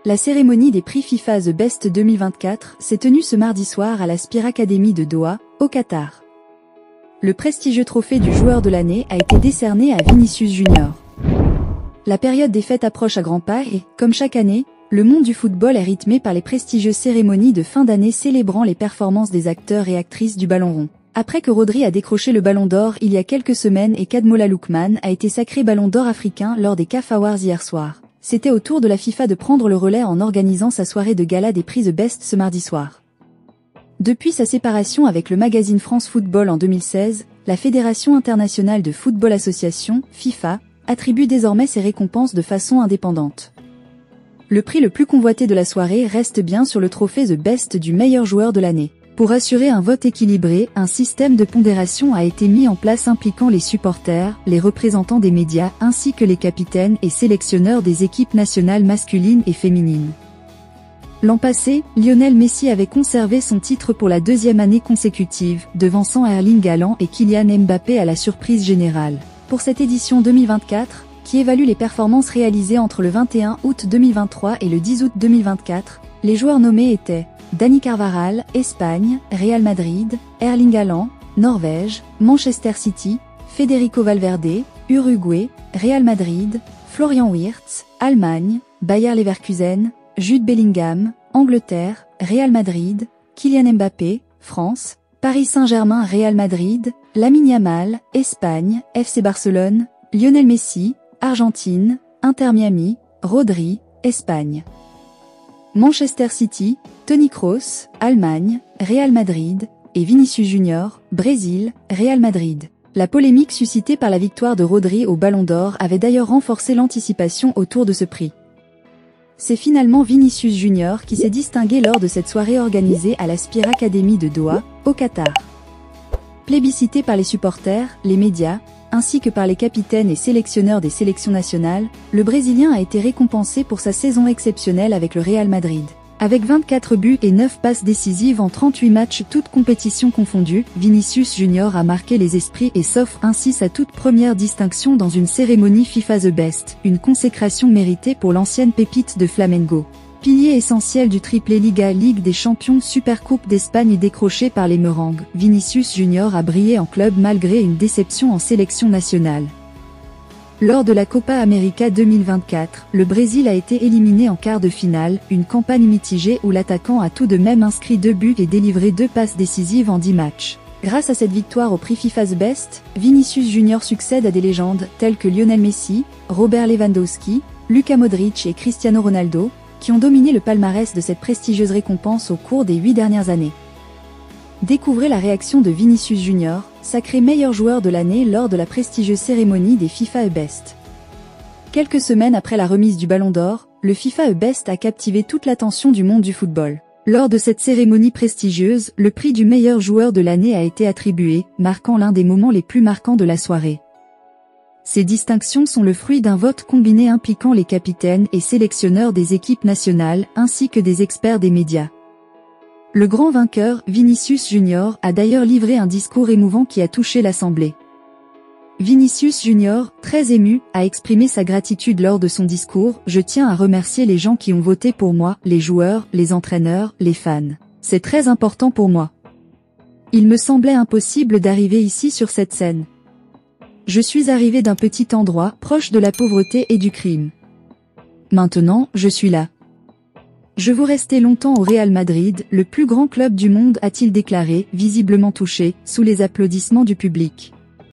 La cérémonie des prix FIFA The Best 2024 s'est tenue ce mardi soir à la Spire Academy de Doha, au Qatar. Le prestigieux trophée du joueur de l'année a été décerné à Vinicius Junior. La période des fêtes approche à grands pas et, comme chaque année, le monde du football est rythmé par les prestigieuses cérémonies de fin d'année célébrant les performances des acteurs et actrices du ballon rond. Après que Rodri a décroché le ballon d'or il y a quelques semaines et qu'Ademola Lookman a été sacré ballon d'or africain lors des CAF Awards hier soir, c'était au tour de la FIFA de prendre le relais en organisant sa soirée de gala des prix The Best ce mardi soir. Depuis sa séparation avec le magazine France Football en 2016, la Fédération internationale de football association, FIFA, attribue désormais ses récompenses de façon indépendante. Le prix le plus convoité de la soirée reste bien sur le trophée The Best du meilleur joueur de l'année. Pour assurer un vote équilibré, un système de pondération a été mis en place impliquant les supporters, les représentants des médias ainsi que les capitaines et sélectionneurs des équipes nationales masculines et féminines. L'an passé, Lionel Messi avait conservé son titre pour la deuxième année consécutive, devançant Erling Haaland et Kylian Mbappé à la surprise générale. Pour cette édition 2024, qui évalue les performances réalisées entre le 21 août 2023 et le 10 août 2024, les joueurs nommés étaient Dani Carvajal, Espagne, Real Madrid, Erling Haaland, Norvège, Manchester City, Federico Valverde, Uruguay, Real Madrid, Florian Wirtz, Allemagne, Bayer Leverkusen, Jude Bellingham, Angleterre, Real Madrid, Kylian Mbappé, France, Paris Saint-Germain, Real Madrid, Lamine Yamal, Espagne, FC Barcelone, Lionel Messi, Argentine, Inter Miami, Rodri, Espagne. Manchester City, Toni Kroos, Allemagne, Real Madrid, et Vinicius Junior, Brésil, Real Madrid. La polémique suscitée par la victoire de Rodri au Ballon d'Or avait d'ailleurs renforcé l'anticipation autour de ce prix. C'est finalement Vinicius Junior qui s'est distingué lors de cette soirée organisée à la Spire Academy de Doha, au Qatar. Plébiscité par les supporters, les médias, ainsi que par les capitaines et sélectionneurs des sélections nationales, le Brésilien a été récompensé pour sa saison exceptionnelle avec le Real Madrid. Avec 24 buts et 9 passes décisives en 38 matchs toutes compétitions confondues, Vinicius Junior a marqué les esprits et s'offre ainsi sa toute première distinction dans une cérémonie FIFA The Best, une consécration méritée pour l'ancienne pépite de Flamengo. Pilier essentiel du triplé Liga, Ligue des Champions, Supercoupe d'Espagne décrochée par les Merengues, Vinicius Junior a brillé en club malgré une déception en sélection nationale. Lors de la Copa América 2024, le Brésil a été éliminé en quart de finale, une campagne mitigée où l'attaquant a tout de même inscrit 2 buts et délivré 2 passes décisives en 10 matchs. Grâce à cette victoire au prix FIFA The Best, Vinicius Junior succède à des légendes telles que Lionel Messi, Robert Lewandowski, Luka Modric et Cristiano Ronaldo, qui ont dominé le palmarès de cette prestigieuse récompense au cours des 8 dernières années. Découvrez la réaction de Vinicius Junior, sacré meilleur joueur de l'année lors de la prestigieuse cérémonie des FIFA The Best. Quelques semaines après la remise du Ballon d'Or, le FIFA The Best a captivé toute l'attention du monde du football. Lors de cette cérémonie prestigieuse, le prix du meilleur joueur de l'année a été attribué, marquant l'un des moments les plus marquants de la soirée. Ces distinctions sont le fruit d'un vote combiné impliquant les capitaines et sélectionneurs des équipes nationales ainsi que des experts des médias. Le grand vainqueur, Vinicius Junior, a d'ailleurs livré un discours émouvant qui a touché l'Assemblée. Vinicius Junior, très ému, a exprimé sa gratitude lors de son discours. « Je tiens à remercier les gens qui ont voté pour moi, les joueurs, les entraîneurs, les fans. C'est très important pour moi. Il me semblait impossible d'arriver ici sur cette scène. Je suis arrivé d'un petit endroit, proche de la pauvreté et du crime. Maintenant, je suis là. Je veux rester longtemps au Real Madrid, le plus grand club du monde, a-t-il déclaré, visiblement touché, sous les applaudissements du public.